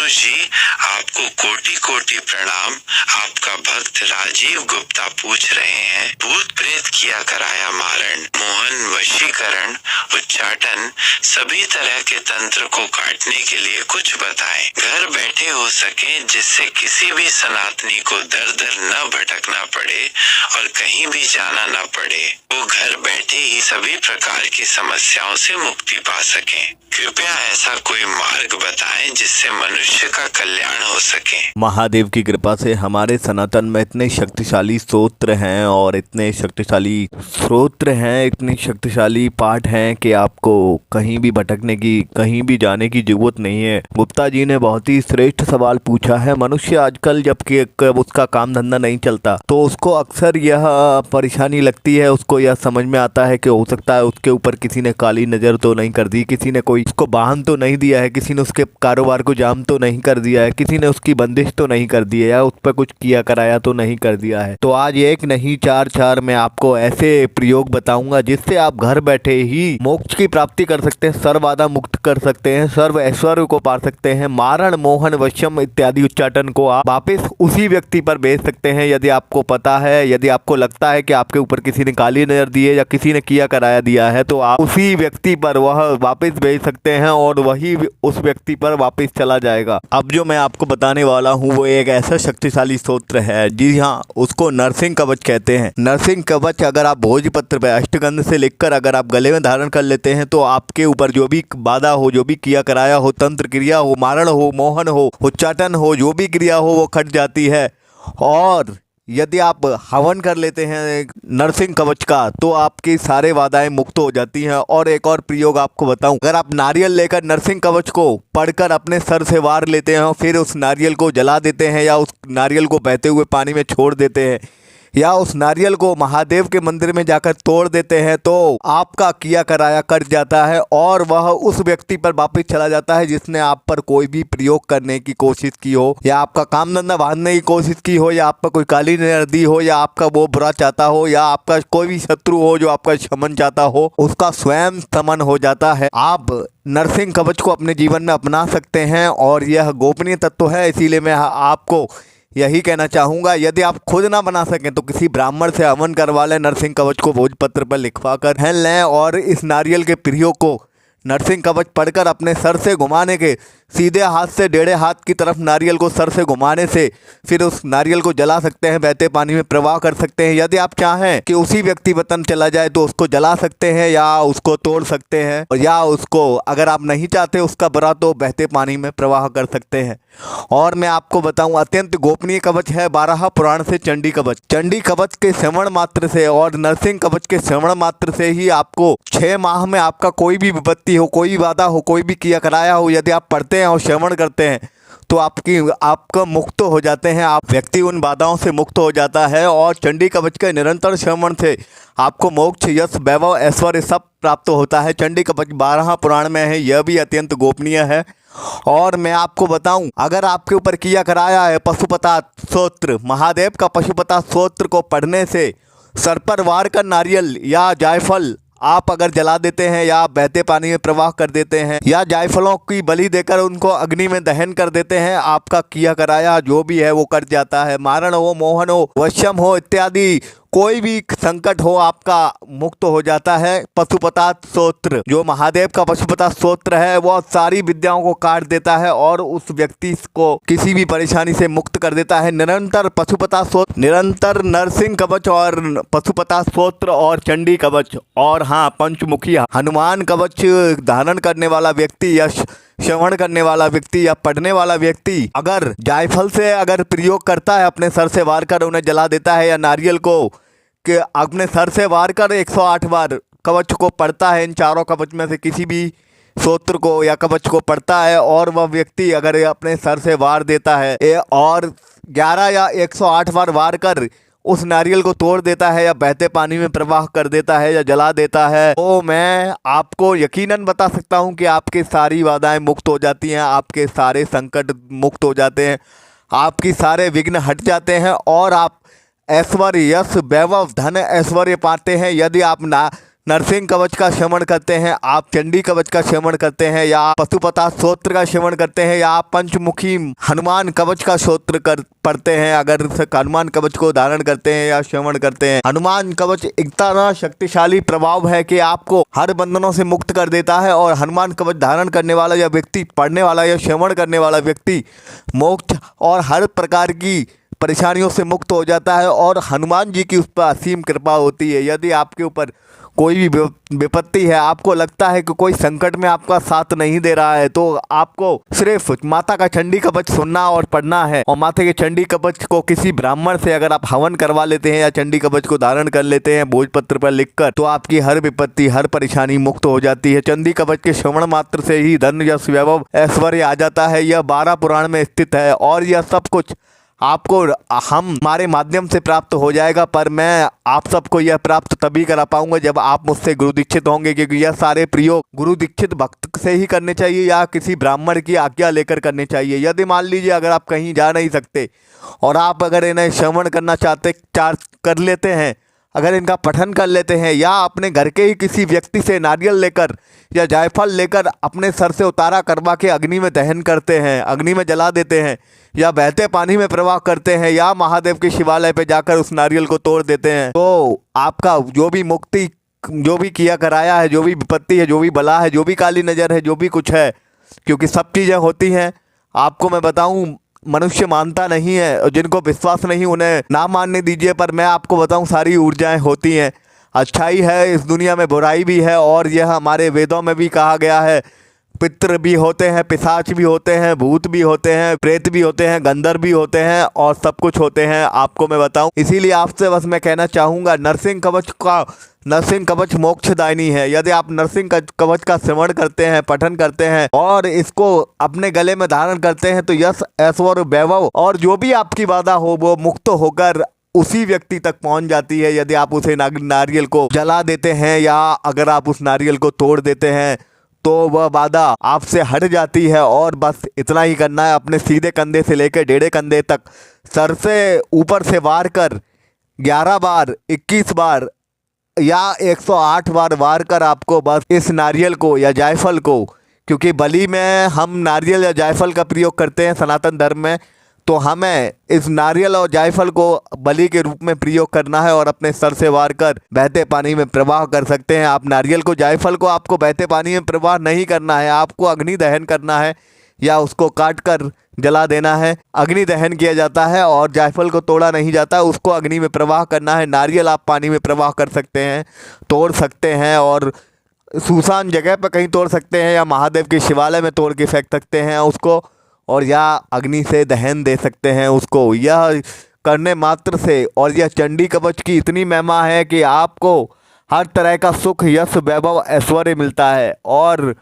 मनोज जी, आपको कोटि कोटि प्रणाम। आपका भक्त राजीव गुप्ता पूछ रहे हैं, भूत प्रेत किया कराया मारण, मोहन वशीकरण, उच्चाटन, सभी तरह के तंत्र को काटने के लिए कुछ बताएं। घर बैठे हो सके जिससे किसी भी सनातनी को दर दर न भटकना पड़े और कहीं भी जाना न पड़े, वो घर बैठे ही सभी प्रकार की समस्याओं से मुक्ति पा सकें। कृपया ऐसा कोई मार्ग बताएं जिससे मनुष्य का कल्याण हो सके। महादेव की कृपा से हमारे सनातन में इतने शक्तिशाली स्तोत्र हैं और इतने शक्तिशाली स्तोत्र हैं, इतने शक्तिशाली पाठ हैं कि आपको कहीं भी भटकने की, कहीं भी जाने की जरूरत नहीं है। गुप्ता जी ने बहुत ही श्रेष्ठ सवाल पूछा है। मनुष्य आजकल जबकि उसका काम धंधा नहीं चलता तो उसको अक्सर यह परेशानी लगती है, उसको यह समझ में आता है कि हो सकता है उसके ऊपर किसी ने काली नज़र तो नहीं कर दी, किसी ने कोई उसको वाहन तो नहीं दिया है, किसी ने उसके कारोबार को जाम तो नहीं कर दिया है, किसी ने उसकी बंदिश तो नहीं कर दी है या उस पर कुछ किया कराया तो नहीं कर दिया है। तो आज एक नहीं चार मैं आपको ऐसे प्रयोग बताऊंगा जिससे आप घर बैठे ही मोक्ष की प्राप्ति कर सकते हैं, सर्व बाधा मुक्त कर सकते हैं, सर्व ऐश्वर्य को पा सकते हैं। मारण, मोहन, वश्यम इत्यादि उच्चाटन को आप वापस उसी व्यक्ति पर भेज सकते हैं। यदि आपको पता है, यदि आपको लगता है कि आपके ऊपर किसी ने काली नजर दी है या किसी ने किया कराया दिया है, तो आप उसी व्यक्ति पर वह वापस भेज सकते हैं और वही उस व्यक्ति पर वापस चला जाएगा। अब जो मैं आपको बताने वाला हूँ वो एक ऐसा शक्तिशाली स्तोत्र है, जी हाँ, उसको नरसिंह कवच कहते हैं। नरसिंह कवच अगर आप भोजपत्र पर अष्टगंध से लिखकर अगर आप गले में धारण कर लेते हैं तो आपके ऊपर जो भी बाधा हो, जो भी किया कराया हो, तंत्र क्रिया हो, मारण हो, मोहन हो, उच्चाटन हो, जो भी क्रिया हो वो खट जाती है। और यदि आप हवन कर लेते हैं नरसिंह कवच का तो आपकी सारे बाधाएं मुक्त हो जाती हैं। और एक और प्रयोग आपको बताऊं, अगर आप नारियल लेकर नरसिंह कवच को पढ़कर अपने सर से वार लेते हैं और फिर उस नारियल को जला देते हैं या उस नारियल को बहते हुए पानी में छोड़ देते हैं या उस नारियल को महादेव के मंदिर में जाकर तोड़ देते हैं तो आपका किया कराया कट जाता है और वह उस व्यक्ति पर वापस चला जाता है जिसने आप पर कोई भी प्रयोग करने की कोशिश की हो या आपका काम धंधा बांधने की कोशिश की हो या आप पर कोई काली नजर दी हो या आपका वो बुरा चाहता हो या आपका कोई भी शत्रु हो जो आपका शमन चाहता हो, उसका स्वयं शमन हो जाता है। आप नरसिंह कवच को अपने जीवन में अपना सकते हैं और यह गोपनीय तत्व है, इसीलिए मैं आपको यही कहना चाहूँगा। यदि आप खुद ना बना सकें तो किसी ब्राह्मण से हवन करवा लें, नरसिंह कवच को भोजपत्र पर लिखवा कर पहन लें और इस नारियल के प्रयोग को नरसिंह कवच पढ़कर अपने सर से घुमाने के सीधे हाथ से टेढ़े हाथ की तरफ नारियल को सर से घुमाने से फिर उस नारियल को जला सकते हैं, बहते पानी में प्रवाह कर सकते हैं। यदि आप चाहें कि उसी व्यक्ति वतन चला जाए तो उसको जला सकते हैं या उसको तोड़ सकते हैं और या उसको अगर आप नहीं चाहते उसका बुरा तो बहते पानी में प्रवाह कर सकते हैं। और मैं आपको बताऊं, अत्यंत गोपनीय कवच है 12 पुराण से चंडी कवच। चंडी कवच के श्रवण मात्र से और नरसिंह कवच के श्रवण मात्र से ही आपको 6 माह में आपका कोई भी विपत्ति हो, कोई भी बाधा हो, कोई भी किया कराया हो, यदि आप पढ़ते हैं और श्रवण करते हैं तो आपका मुक्त हो जाते हैं, आप व्यक्ति उन बाधाओं से मुक्त हो जाता है। और चंडी कवच के निरंतर श्रवण से आपको मोक्ष, यश, वैभव, ऐश्वर्य सब प्राप्त होता है। चंडी कवच 12 पुराण में है, यह भी अत्यंत गोपनीय है। और मैं आपको बताऊं, अगर आपके ऊपर किया कराया है पशुपता स्तोत्र, महादेव का पशुपता स्तोत्र को पढ़ने से सर पर वार कर नारियल या जायफल आप अगर जला देते हैं या बहते पानी में प्रवाह कर देते हैं या जायफलों की बलि देकर उनको अग्नि में दहन कर देते हैं, आपका किया कराया जो भी है वो कट जाता है। मारण हो, मोहन हो, वश्यम हो इत्यादि कोई भी संकट हो आपका मुक्त हो जाता है। पशुपता स्तोत्र, जो महादेव का पशुपता स्तोत्र है, वह सारी विद्याओं को काट देता है और उस व्यक्ति को किसी भी परेशानी से मुक्त कर देता है। निरंतर पशुपता स्तोत्र, निरंतर नरसिंह कवच और पशुपता स्तोत्र और चंडी कवच और हाँ, पंचमुखी हनुमान कवच धारण करने वाला व्यक्ति या श्रवण करने वाला व्यक्ति या पढ़ने वाला व्यक्ति अगर जायफल से अगर प्रयोग करता है, अपने सर से वार कर उन्हें जला देता है या नारियल को कि अपने सर से वार कर 108 बार कवच को पढ़ता है, इन चारों कवच में से किसी भी स्तोत्र को या कवच को पढ़ता है और वह व्यक्ति अगर अपने सर से वार देता है और 11 या 108 बार वार कर उस नारियल को तोड़ देता है या बहते पानी में प्रवाह कर देता है या जला देता है, तो मैं आपको यकीनन बता सकता हूं कि आपके सारी बाधाएं मुक्त हो जाती हैं, आपके सारे संकट मुक्त हो जाते हैं, आपकी सारे विघ्न हट जाते हैं और आप ऐश्वर्य, यश, वैभव, धन, ऐश्वर्य पाते हैं। यदि आप नरसिंह कवच का श्रवण करते हैं, आप चंडी कवच का श्रवण करते हैं, या पशुपता स्तोत्र का श्रवण करते हैं, या आप पंचमुखी हनुमान कवच का स्तोत्र पढ़ते हैं, अगर हनुमान कवच को धारण करते हैं या श्रवण करते हैं। हनुमान कवच इतना शक्तिशाली प्रभाव है कि आपको हर बंधनों से मुक्त कर देता है, और हनुमान कवच धारण करने वाला या व्यक्ति, पढ़ने वाला या श्रवण करने वाला व्यक्ति मोक्ष और हर प्रकार की परेशानियों से मुक्त हो जाता है, और हनुमान जी की उस पर असीम कृपा होती है। यदि आपके ऊपर कोई भी विपत्ति है, आपको लगता है कि कोई संकट में आपका साथ नहीं दे रहा है, तो आपको सिर्फ माता का चंडी कवच सुनना और पढ़ना है, और माता के चंडी कवच को किसी ब्राह्मण से अगर आप हवन करवा लेते हैं या चंडी कवच को धारण कर लेते हैं भोजपत्र पर लिखकर, तो आपकी हर विपत्ति, हर परेशानी मुक्त हो जाती है। चंडी कवच के श्रवण मात्र से ही धन, यश, वैभव, ऐश्वर्य आ जाता है। यह 12 पुराण में स्थित है, और यह सब कुछ आपको हमारे माध्यम से प्राप्त हो जाएगा, पर मैं आप सबको यह प्राप्त तभी करा पाऊंगा जब आप मुझसे गुरु दीक्षित होंगे, क्योंकि यह सारे प्रयोग गुरु दीक्षित भक्त से ही करने चाहिए या किसी ब्राह्मण की आज्ञा लेकर करने चाहिए। यदि मान लीजिए अगर आप कहीं जा नहीं सकते और आप अगर इन्हें श्रवण करना चाहते कर लेते हैं, अगर इनका पठन कर लेते हैं, या अपने घर के ही किसी व्यक्ति से नारियल लेकर या जायफल लेकर अपने सर से उतारा करवा के अग्नि में दहन करते हैं, अग्नि में जला देते हैं, या बहते पानी में प्रवाह करते हैं, या महादेव के शिवालय पे जाकर उस नारियल को तोड़ देते हैं, तो आपका जो भी मुक्ति, जो भी किया कराया है, जो भी विपत्ति है, जो भी बला है, जो भी काली नज़र है, जो भी कुछ है, क्योंकि सब चीज़ें होती हैं। आपको मैं बताऊं, मनुष्य मानता नहीं है, और जिनको विश्वास नहीं उन्हें ना मानने दीजिए, पर मैं आपको बताऊं सारी ऊर्जाएं होती हैं। अच्छाई है इस दुनिया में, बुराई भी है, और यह हमारे वेदों में भी कहा गया है। पितृ भी होते हैं, पिशाच भी होते हैं, भूत भी होते हैं, प्रेत भी होते हैं, गंधर्व भी होते हैं, और सब कुछ होते हैं, आपको मैं बताऊं। इसीलिए आपसे बस मैं कहना चाहूँगा, नरसिंह कवच मोक्षदायिनी है। यदि आप नरसिंह कवच का श्रवण करते हैं, पठन करते हैं, और इसको अपने गले में धारण करते हैं, तो यश, ऐश्वर्य, वैभव और जो भी आपकी बाधा हो वो मुक्त होकर उसी व्यक्ति तक पहुंच जाती है। यदि आप उसे नारियल को जला देते हैं, या अगर आप उस नारियल को तोड़ देते हैं, तो वह बाधा आपसे हट जाती है। और बस इतना ही करना है, अपने सीधे कंधे से लेकर टेढ़े कंधे तक सर से ऊपर से वार कर 11 बार, 21 बार या 108 बार वार कर आपको बस इस नारियल को या जायफल को, क्योंकि बलि में हम नारियल या जायफल का प्रयोग करते हैं सनातन धर्म में, तो हमें इस नारियल और जायफल को बलि के रूप में प्रयोग करना है, और अपने सर से वार कर बहते पानी में प्रवाह कर सकते हैं। आप नारियल को, जायफल को आपको बहते पानी में प्रवाह नहीं करना है, आपको अग्नि दहन करना है, या उसको काट कर जला देना है। अग्नि दहन किया जाता है, और जायफल को तोड़ा नहीं जाता, उसको अग्नि में प्रवाह करना है। नारियल आप पानी में प्रवाह कर सकते हैं, तोड़ सकते हैं, और सुनसान जगह पर कहीं तोड़ सकते हैं, या महादेव के शिवालय में तोड़ के फेंक सकते हैं उसको, और या अग्नि से दहन दे सकते हैं उसको। यह करने मात्र से, और यह चंडी कवच की इतनी महिमा है कि आपको हर तरह का सुख, यश, वैभव, ऐश्वर्य मिलता है। और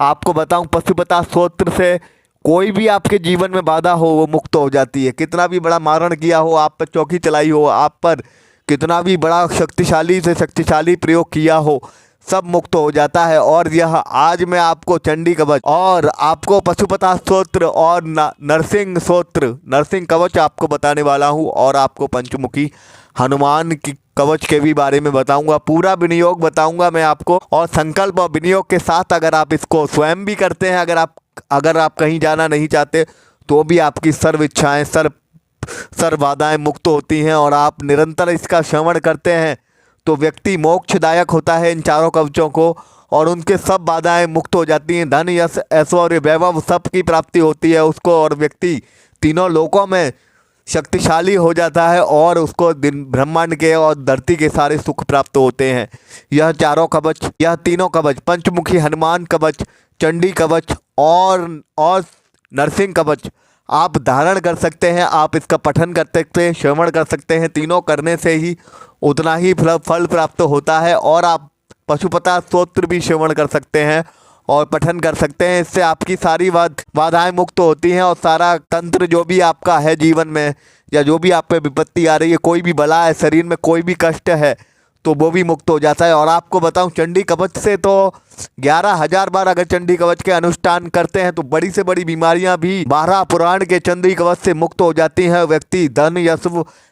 आपको बताऊं, पशुपता स्तोत्र से कोई भी आपके जीवन में बाधा हो वो मुक्त हो जाती है। कितना भी बड़ा मारण किया हो, आप पर चौकी चलाई हो, आप पर कितना भी बड़ा शक्तिशाली से शक्तिशाली प्रयोग किया हो, सब मुक्त हो जाता है। और यह आज मैं आपको चंडी कवच और आपको पशुपता स्तोत्र और नरसिंह कवच आपको बताने वाला हूँ, और आपको पंचमुखी हनुमान की कवच के भी बारे में बताऊंगा। पूरा विनियोग बताऊंगा मैं आपको, और संकल्प और विनियोग के साथ अगर आप इसको स्वयं भी करते हैं, अगर आप कहीं जाना नहीं चाहते, तो भी आपकी सर्व इच्छाएं, सर्व बाधाएं मुक्त होती हैं। और आप निरंतर इसका श्रवण करते हैं तो व्यक्ति मोक्षदायक होता है इन चारों कवचों को, और उनके सब बाधाएं मुक्त हो जाती हैं। धन, यश, ऐश्वर्य, वैभव सब की प्राप्ति होती है उसको, और व्यक्ति तीनों लोकों में शक्तिशाली हो जाता है, और उसको ब्रह्मांड के और धरती के सारे सुख प्राप्त होते हैं। यह चारों कवच, यह तीनों कवच, पंचमुखी हनुमान कवच, चंडी कवच और नरसिंह कवच आप धारण कर सकते हैं। आप इसका पठन कर सकते हैं, श्रवण कर सकते हैं। तीनों करने से ही उतना ही फल प्राप्त होता है। और आप पशुपता स्तोत्र भी श्रवण कर सकते हैं और पठन कर सकते हैं। इससे आपकी सारी बाधाएं मुक्त होती हैं, और सारा तंत्र जो भी आपका है जीवन में, या जो भी आप पे विपत्ति आ रही है, कोई भी बला है, शरीर में कोई भी कष्ट है, तो वो भी मुक्त हो जाता है। और आपको बताऊं, चंडी कवच से तो 11,000 बार अगर चंडी कवच के अनुष्ठान करते हैं तो बड़ी से बड़ी बीमारियां भी 12 पुराण के चंडी कवच से मुक्त हो जाती हैं। व्यक्ति धन यश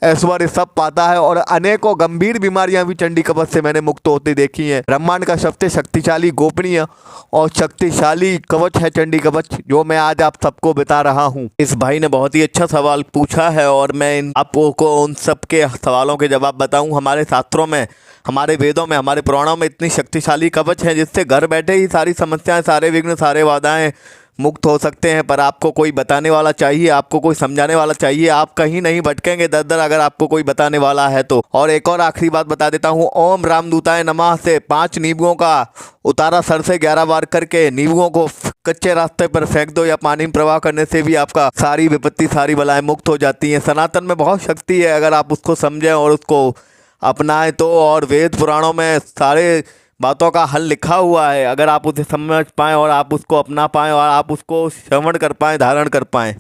ऐश्वर्य सब पाता है और अनेकों गंभीर बीमारियां भी चंडी कवच से मैंने मुक्त होती देखी हैं। ब्रह्मांड का सबसे शक्तिशाली, गोपनीय और शक्तिशाली कवच है चंडी कवच, जो मैं आज आप सबको बता रहा हूं। इस भाई ने बहुत ही अच्छा सवाल पूछा है और मैं आपको उन सब के सवालों के जवाब बताऊं। हमारे शास्त्रों में, हमारे वेदों में, हमारे पुराणों में इतनी शक्तिशाली कवच हैं जिससे घर बैठे ही सारी समस्याएं, सारे विघ्न, सारे बाधाएं मुक्त हो सकते हैं। पर आपको कोई बताने वाला चाहिए, आपको कोई समझाने वाला चाहिए। आप कहीं नहीं भटकेंगे दर अगर आपको कोई बताने वाला है तो। और एक और आखिरी बात बता देता हूँ, ओम रामदूताय नमः से 5 नींबुओं का उतारा सर से 11 बार करके नींबुओं को कच्चे रास्ते पर फेंक दो या पानी में प्रवाह करने से भी आपका सारी विपत्ति, सारी बलाएं मुक्त हो जाती हैं। सनातन में बहुत शक्ति है अगर आप उसको समझें और उसको अपनाएं तो। और वेद पुराणों में सारे बातों का हल लिखा हुआ है, अगर आप उसे समझ पाएँ और आप उसको अपना पाएँ और आप उसको श्रवण कर पाएँ, धारण कर पाएँ।